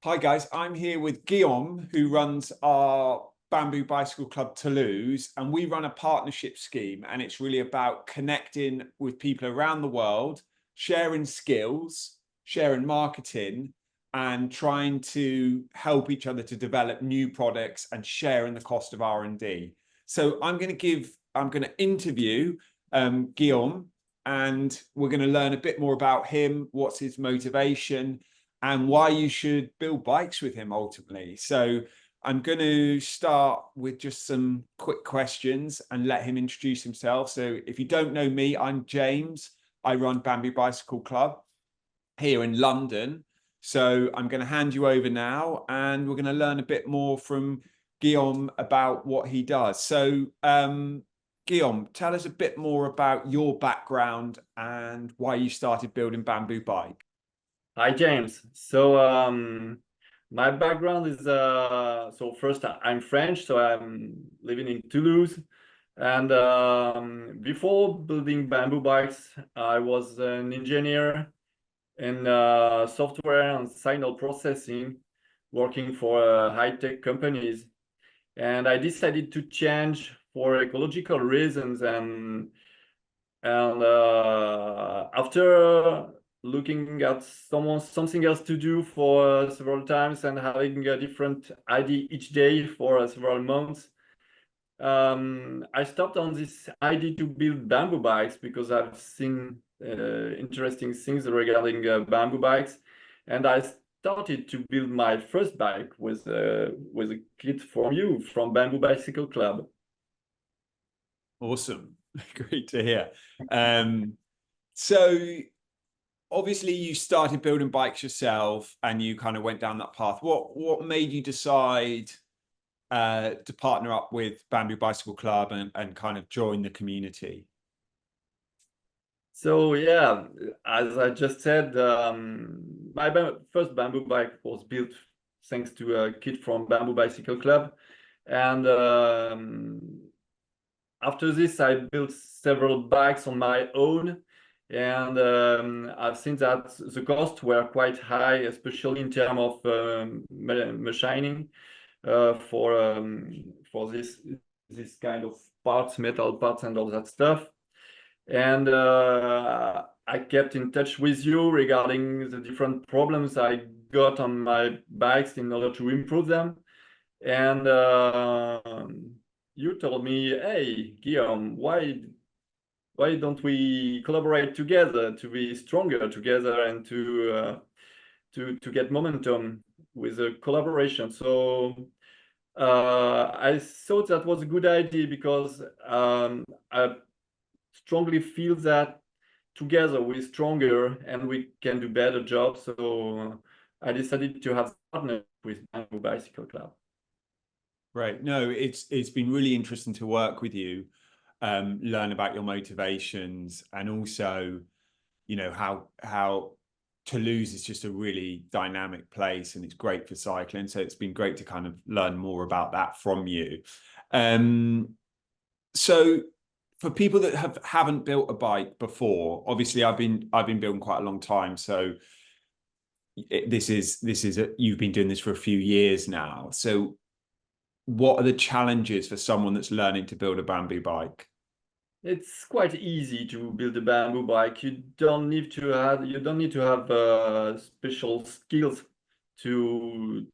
Hi guys, I'm here with Guillaume, who runs our Bamboo Bicycle Club Toulouse, and we run a partnership scheme, and it's really about connecting with people around the world, sharing skills, sharing marketing, and trying to help each other to develop new products and sharing the cost of R&D. So I'm going to interview Guillaume, and we're going to learn a bit more about him, what's his motivation, and why you should build bikes with him ultimately. So I'm going to start with just some quick questions and let him introduce himself. So if you don't know me, I'm James. I run Bamboo Bicycle Club here in London. So I'm going to hand you over now, and we're going to learn a bit more from Guillaume about what he does. So Guillaume, tell us a bit more about your background and why you started building Bamboo Bike. Hi, James. My background is so first I'm French, so I'm living in Toulouse. And before building bamboo bikes, I was an engineer in software and signal processing, working for high-tech companies. And I decided to change for ecological reasons. And after looking at something else to do for several times and having a different idea each day for several months, I stopped on this idea to build bamboo bikes because I've seen interesting things regarding bamboo bikes, and I started to build my first bike with a kit from Bamboo Bicycle Club. Awesome. Great to hear. So obviously you started building bikes yourself and you kind of went down that path. What made you decide to partner up with Bamboo Bicycle Club and kind of join the community? So yeah, as I just said, my first bamboo bike was built thanks to a kit from Bamboo Bicycle Club. And after this, I built several bikes on my own. And I've seen that the costs were quite high, especially in terms of machining for this kind of parts, metal parts and all that stuff. And I kept in touch with you regarding the different problems I got on my bikes in order to improve them. And you told me, hey, Guillaume, why don't we collaborate together to be stronger together and to get momentum with a collaboration? So I thought that was a good idea because I strongly feel that together we're stronger and we can do better jobs. So I decided to have a partner with Bamboo Bicycle Club. Right. No, it's been really interesting to work with you, learn about your motivations, and also, you know, how Toulouse is just a really dynamic place and it's great for cycling. So it's been great to kind of learn more about that from you. So for people that haven't built a bike before, obviously I've been building quite a long time. So you've been doing this for a few years now. So what are the challenges for someone that's learning to build a bamboo bike? It's quite easy to build a bamboo bike. You don't need to have special skills to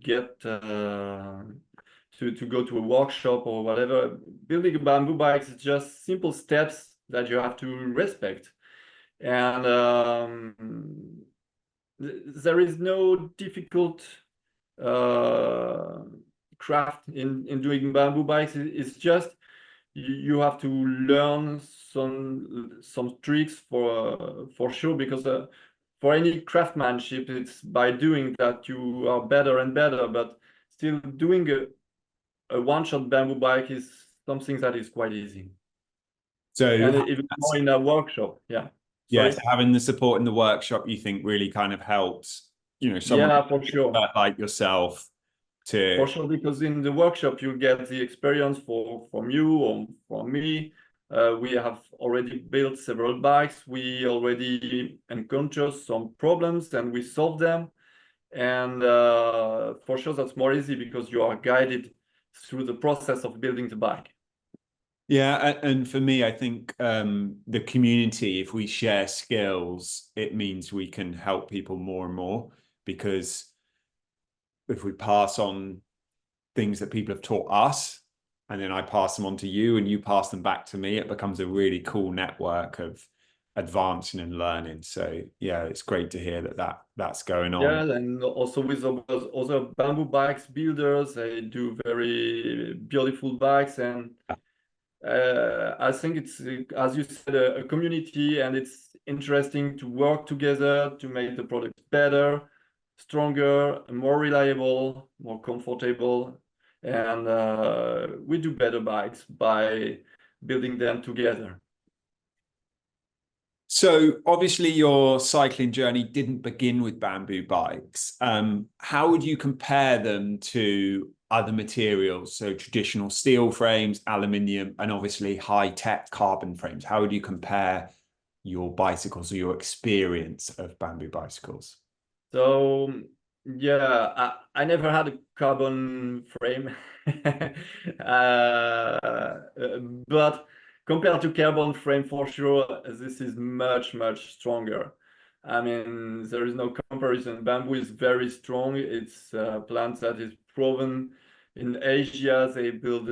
get to go to a workshop or whatever. Building a bamboo bike is just simple steps that you have to respect, and there is no difficult craft in doing bamboo bikes. It's just you have to learn some tricks for sure, because for any craftsmanship, it's by doing that you are better and better. But still, doing a one-shot bamboo bike is something that is quite easy. So And even more in a workshop, yeah. yes, Sorry? having the support in the workshop, you think really kind of helps, you know, someone Yeah, for sure. like yourself to. For sure, because in the workshop you get the experience from you or from me. We have already built several bikes. We already encountered some problems and we solved them. And for sure, that's more easy because you are guided through the process of building the bike. Yeah, and for me, I think the community, if we share skills, it means we can help people more and more, because if we pass on things that people have taught us, and then I pass them on to you and you pass them back to me, it becomes a really cool network of advancing and learning. So yeah, it's great to hear that's going on. Yeah, and also with other bamboo bikes builders, they do very beautiful bikes, and I think it's, as you said, a community, and it's interesting to work together to make the product better, stronger, more reliable, more comfortable, and we do better bikes by building them together. So obviously your cycling journey didn't begin with bamboo bikes. How would you compare them to other materials? So traditional steel frames, aluminium, and obviously high-tech carbon frames. How would you compare your bicycles or your experience of bamboo bicycles? So yeah, I never had a carbon frame, but compared to carbon frame, for sure, this is much, much stronger. I mean, there is no comparison. Bamboo is very strong. It's a plant that is proven in Asia. They build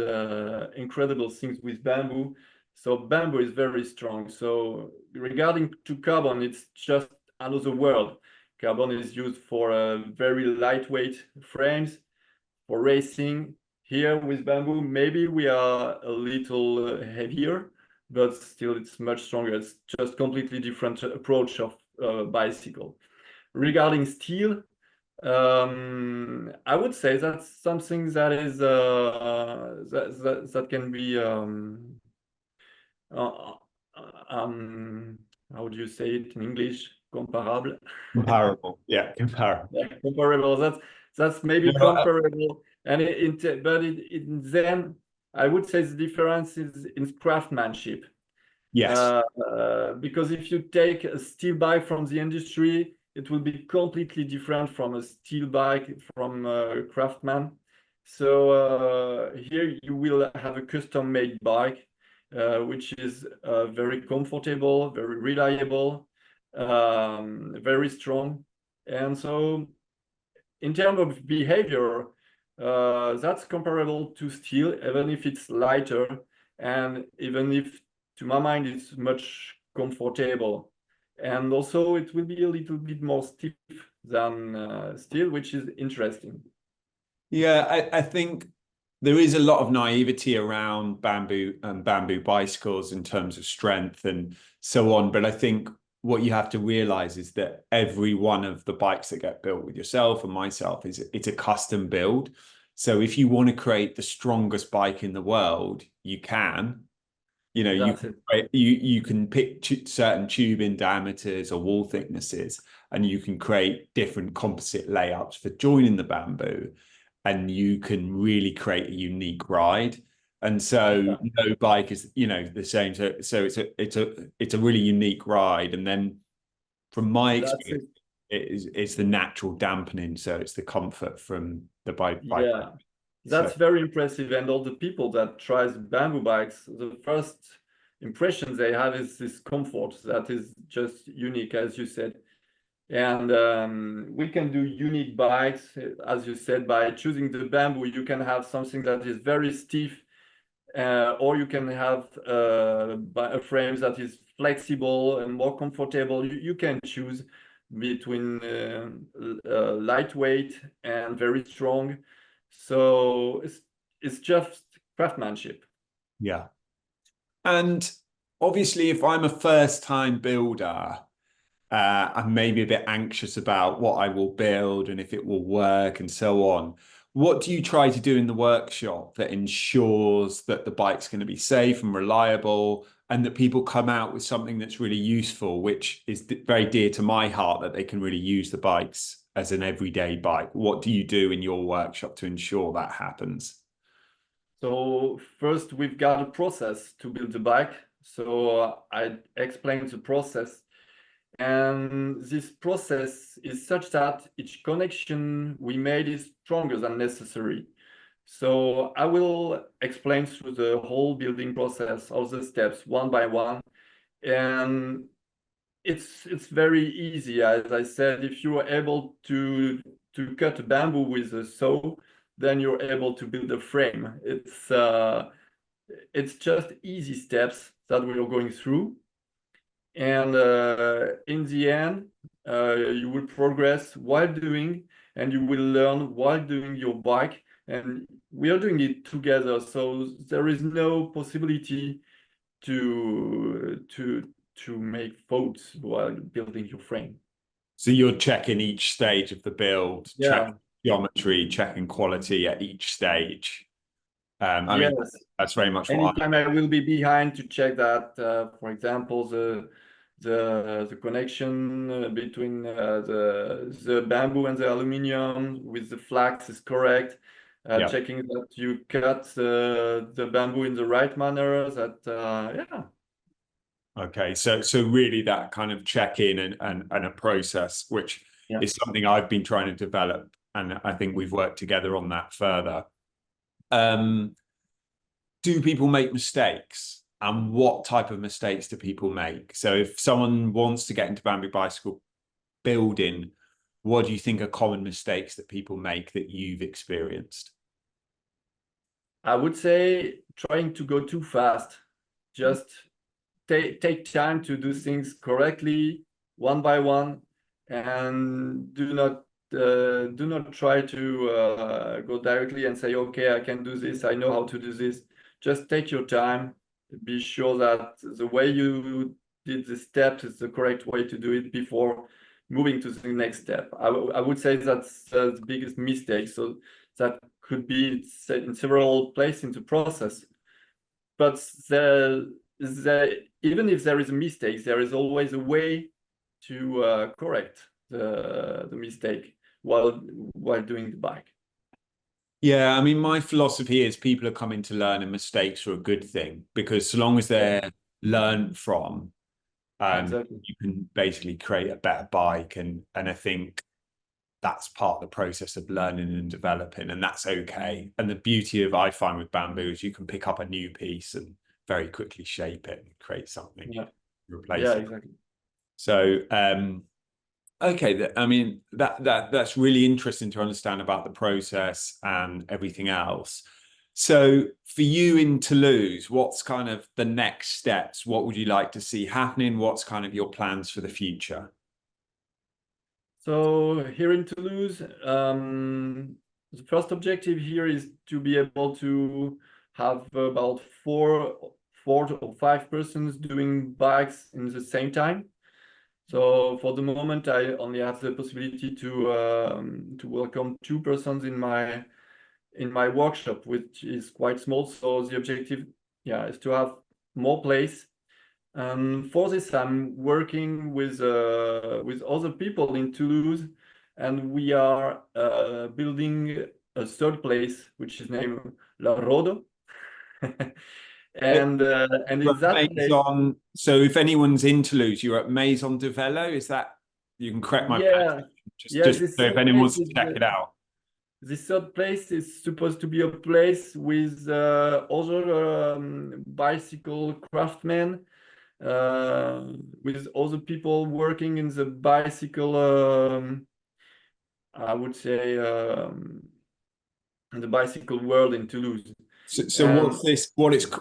incredible things with bamboo. So bamboo is very strong. So regarding to carbon, it's just another world. Carbon is used for very lightweight frames for racing. Here with bamboo, maybe we are a little heavier, but still it's much stronger. It's just completely different approach of bicycle. Regarding steel, I would say that's something that is that can be uh, how do you say it in English? Comparable. Comparable. Yeah, comparable. Yeah, comparable. That's maybe comparable, and then I would say the difference is in craftsmanship. Yes. Because if you take a steel bike from the industry, it will be completely different from a steel bike from a craftsman. So here you will have a custom-made bike, which is very comfortable, very reliable, very strong. And so in terms of behavior, that's comparable to steel, even if it's lighter, and even if, to my mind, it's much comfortable. And also, it will be a little bit more stiff than steel, which is interesting. Yeah, I think there is a lot of naivety around bamboo and bamboo bicycles in terms of strength and so on. But I think what you have to realize is that every one of the bikes that get built with yourself and myself it's a custom build. So if you want to create the strongest bike in the world, you can. You know, That's it. you can pick certain tubing diameters or wall thicknesses, and you can create different composite layouts for joining the bamboo, and you can really create a unique ride. And so no bike is, the same. So it's a really unique ride. And then from my That's it. experience, it's the natural dampening. So it's the comfort from the bike. Yeah. So That's very impressive. And all the people that tries bamboo bikes, the first impression they have is this comfort that is just unique, as you said. And we can do unique bikes, as you said, by choosing the bamboo. You can have something that is very stiff, or you can have a frame that is flexible and more comfortable. You can choose between lightweight and very strong. So it's just craftsmanship. yeah. And obviously, if I'm a first-time builder, I'm maybe a bit anxious about what I will build and if it will work and so on. What do you try to do in the workshop that ensures that the bike's going to be safe and reliable, and that people come out with something that's really useful, which is very dear to my heart, that they can really use the bikes as an everyday bike? What do you do in your workshop to ensure that happens? So first, we've got a process to build the bike. So I explained the process. And this process is such that each connection we made is stronger than necessary. So I will explain through the whole building process, all the steps one by one. And it's very easy. As I said, if you are able to cut a bamboo with a saw, then you're able to build a frame. It's just easy steps that we are going through. And in the end, you will progress while doing, and you will learn while doing your bike. And we are doing it together, so there is no possibility to make faults while building your frame. So you're checking each stage of the build, Yeah. checking geometry, checking quality at each stage. I Yes. mean, that's very much what Anytime I will be behind to check that, for example, the connection between the bamboo and the aluminum with the flax is correct. Yeah. Checking that you cut the bamboo in the right manner. That yeah. Okay, so really that kind of check-in and a process, which Yeah. is something I've been trying to develop, and I think we've worked together on that further. Do people make mistakes, and what type of mistakes do people make? So if someone wants to get into bamboo bicycle building, what do you think are common mistakes that people make that you've experienced? I would say trying to go too fast. Just take time to do things correctly, one by one, and do not try to go directly and say, okay, I can do this, I know how to do this. Just take your time, be sure that the way you did the steps is the correct way to do it before moving to the next step. I would say that's the biggest mistake. So that could be in several places in the process. But even if there is a mistake, there is always a way to correct the mistake while doing the bike. Yeah, I mean, my philosophy is people are coming to learn, and mistakes are a good thing, because so long as they're learned from, Exactly. you can basically create a better bike. And I think that's part of the process of learning and developing, and that's okay. And the beauty of, I find, with bamboo is you can pick up a new piece and very quickly shape it and create something, replace it. Exactly. So okay, I mean, that's really interesting to understand about the process and everything else. So for you in Toulouse, what's kind of the next steps? What would you like to see happening? What's kind of your plans for the future? So here in Toulouse, the first objective here is to be able to have about four or five persons doing bikes in the same time. So for the moment, I only have the possibility to welcome two persons in my workshop, which is quite small. So the objective, is to have more place. For this, I'm working with other people in Toulouse, and we are building a third place, which is named La Rodo. And in that place, So if anyone's in Toulouse, you're at Maison de Velo. Is that, you can correct my pronunciation, just this so if third anyone place wants to check it out. This third place is supposed to be a place with other bicycle craftsmen, with other people working in the bicycle, I would say, in the bicycle world in Toulouse. So what's this?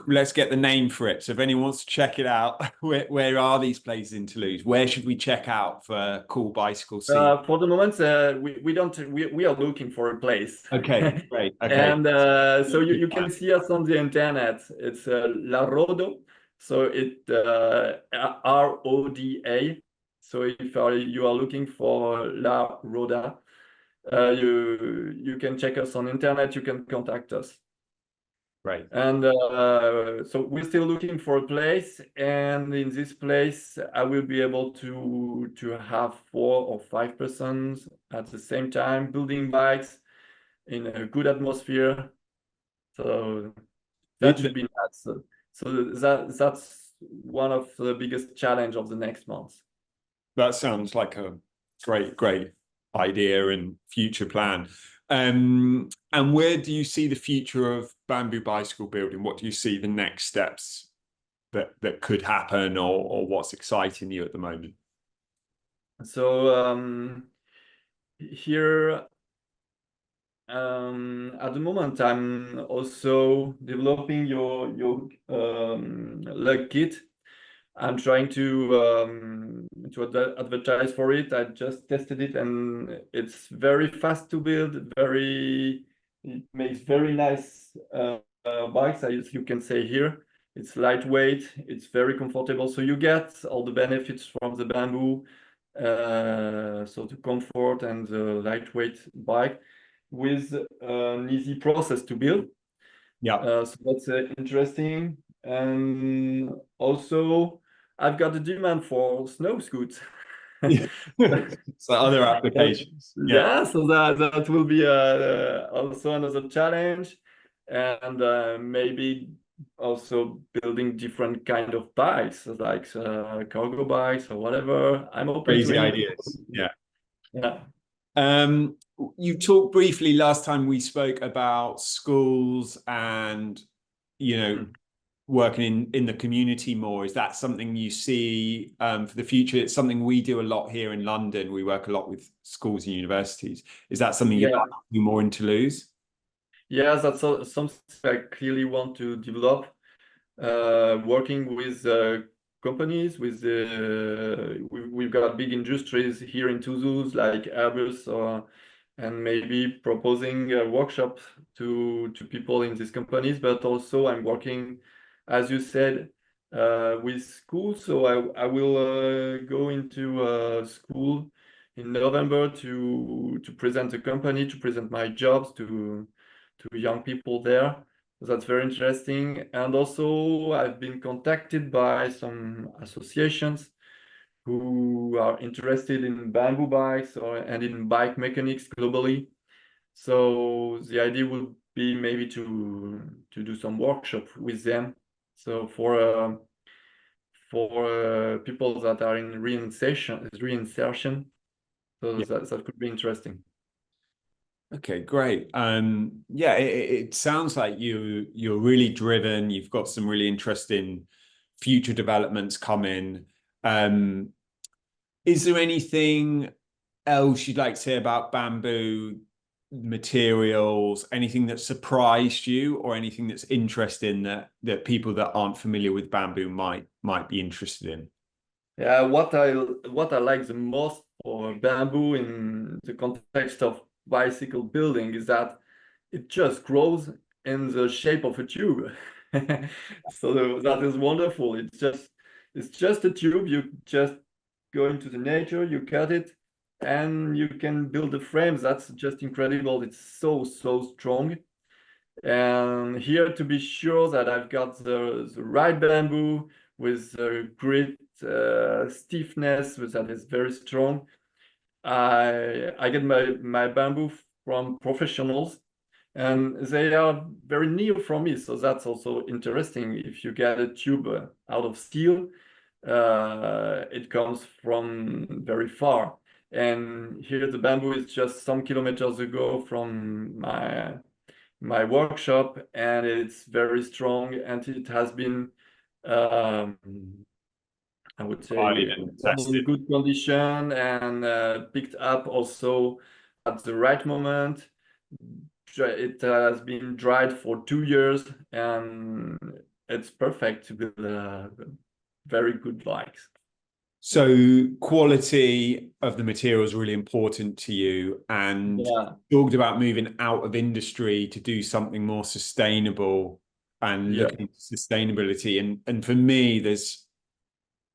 Let's get the name for it. So if anyone wants to check it out, where are these places in Toulouse? Where should we check out for cool bicycle scene? For the moment, we are looking for a place. Okay, great. Okay. And so you can see us on the internet. It's La Rodo. So it RODA. So if you are looking for La Roda, you can check us on internet. You can contact us. Right. And so we're still looking for a place, and in this place, I will be able to have 4 or 5 persons at the same time building bikes in a good atmosphere. So that should be nice. So that's one of the biggest challenge of the next month. That sounds like a great idea and future plan. And where do you see the future of bamboo bicycle building? What do you see the next steps that could happen, or what's exciting you at the moment? So here at the moment, I'm also developing your lug kit. I'm trying to advertise for it. I just tested it, and it's very fast to build. It makes very nice bikes, as you can say here. It's lightweight. It's very comfortable. So you get all the benefits from the bamboo. So the comfort and the lightweight bike with an easy process to build. Yeah. So that's interesting. And also, I've got a demand for snow scoots. So other applications. Yeah. Yeah, so that will be also another challenge, and maybe also building different kind of bikes, like cargo bikes or whatever. I'm open to Crazy anything. ideas. Yeah. Yeah. You talked briefly last time we spoke about schools and, working in the community more. Is that something you see for the future? It's something we do a lot here in London. We work a lot with schools and universities. Is that something you'd Yeah. like to do more in Toulouse? Yeah, that's something I clearly want to develop. Working with companies, we've got big industries here in Toulouse, like Airbus, and maybe proposing a workshop to people in these companies. But also, I'm working, as you said, with schools. So I will go into school in November to present the company, to present my jobs to young people there. That's very interesting. And also, I've been contacted by some associations who are interested in bamboo bikes and in bike mechanics globally. So the idea would be maybe to do some workshop with them. So for people that are in reinsertion. So Yeah. that could be interesting. Okay, great. Yeah, it sounds like you're really driven. You've got some really interesting future developments coming. Um, is there anything else you'd like to say about bamboo materials? Anything that surprised you, or anything that's interesting that people that aren't familiar with bamboo might be interested in? Yeah, what I like the most for bamboo in the context of bicycle building is that it just grows in the shape of a tube. So that is wonderful. It's just a tube. You just go into the nature, you cut it, and you can build the frames. That's just incredible. It's so strong. And here to be sure that I've got the right bamboo with a great stiffness that is very strong. I get my bamboo from professionals, and they are very near from me, so that's also interesting. If you get a tube out of steel, it comes from very far. And here the bamboo is just some kilometers ago from my workshop, and it's very strong, and it has been um, I would Tried say and done in tested. good condition and picked up also at the right moment. It has been dried for 2 years, and it's perfect to build very good bikes. So quality of the material is really important to you, and Yeah, talked about moving out of industry to do something more sustainable and yeah. looking at sustainability. And for me, there's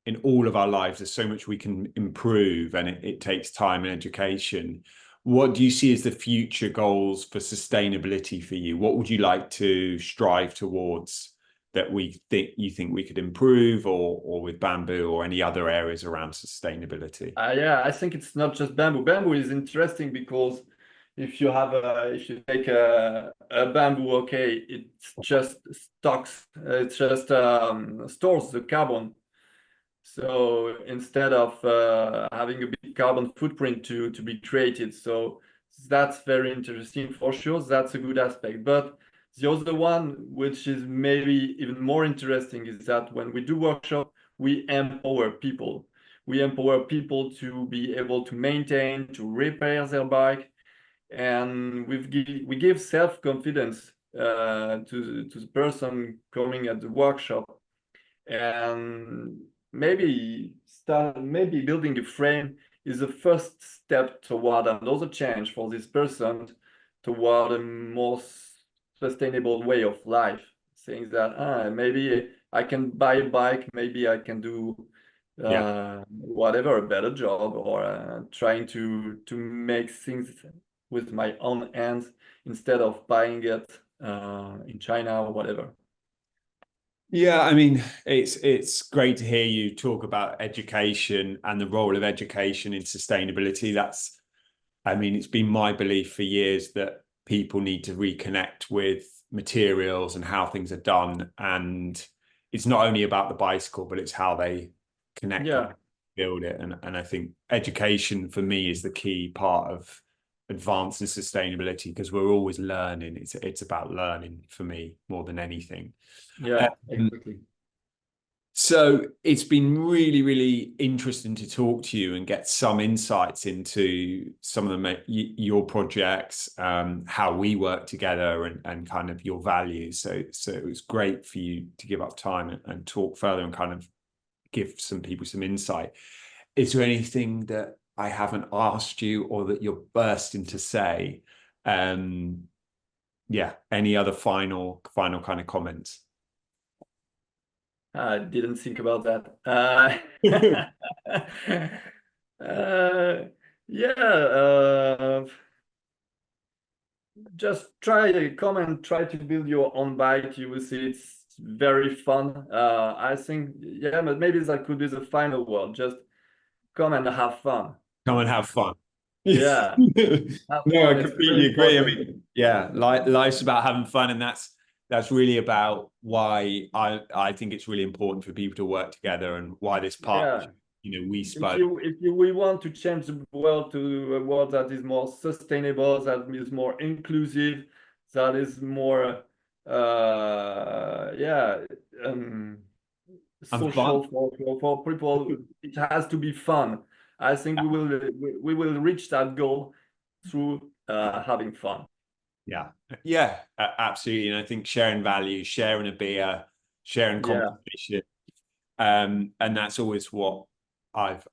in all of our lives, there's so much we can improve, and it takes time and education. What do you see as the future goals for sustainability for you? What would you like to strive towards that you think we could improve, or with bamboo or any other areas around sustainability? Yeah, I think it's not just bamboo. Bamboo is interesting because if you take a bamboo, okay, it just stores the carbon. So instead of having a big carbon footprint to be created. So that's very interesting for sure. That's a good aspect. But the other one, which is maybe even more interesting, is that when we do workshop, we empower people. We empower people to be able to maintain, to repair their bike, and we give self-confidence to the person coming at the workshop, and maybe building a frame is the first step toward another change for this person toward a more sustainable way of life, saying that maybe I can buy a bike, maybe I can do whatever, a better job, or trying to make things with my own hands instead of buying it in China or whatever. Yeah, I mean, it's great to hear you talk about education and the role of education in sustainability. I mean, it's been my belief for years that people need to reconnect with materials and how things are done. And it's not only about the bicycle, but it's how they connect with it, build it. And I think education for me is the key part of advancing sustainability, because we're always learning. It's about learning for me more than anything. Yeah, exactly. So it's been really, really interesting to talk to you and get some insights into some of your projects, how we work together, and kind of your values. So it was great for you to give up time and talk further and kind of give some people some insight. Is there anything that I haven't asked you or that you're bursting to say? Yeah, any other final kind of comments? I didn't think about that. Yeah, just try to build your own bike. You will see it's very fun. I think, yeah, but maybe that could be the final word. Just come and have fun. Come and have fun. Yeah, have No, I fun. It's very completely agree. I important. mean, yeah, life's about having fun, and that's really about why I think it's really important for people to work together, and why this Yeah. partnership, we spoke. We want to change the world to a world that is more sustainable, that is more inclusive, that is more yeah, And fun. social for people. It has to be fun. I think we will reach that goal through having fun. Yeah, yeah, absolutely. And I think sharing value, sharing a beer, sharing Yeah, conversation, and that's always what I've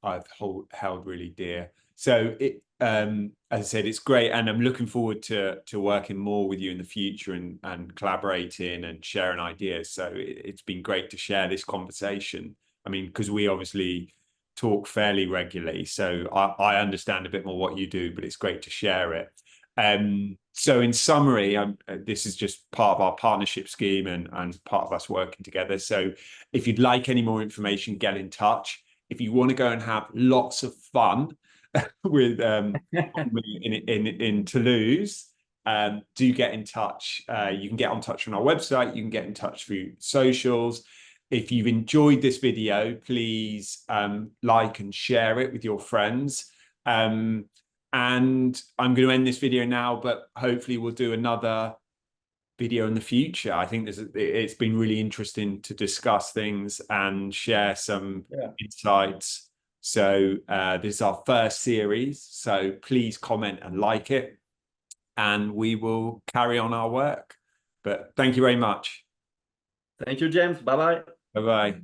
held really dear. So as I said, it's great, and I'm looking forward to working more with you in the future, and collaborating and sharing ideas. So it's been great to share this conversation. I mean, because we obviously talk fairly regularly, so I understand a bit more what you do, but it's great to share it. So in summary, this is just part of our partnership scheme, and part of us working together. So if you'd like any more information, get in touch. If you want to go and have lots of fun with in Toulouse, do get in touch. You can get in touch on our website. You can get in touch through socials. If you've enjoyed this video, please like and share it with your friends. And I'm going to end this video now, but hopefully we'll do another video in the future. I think it's been really interesting to discuss things and share some insights. So this is our first series. So please comment and like it, and we will carry on our work. But thank you very much. thank you, James. Bye bye. Bye-bye.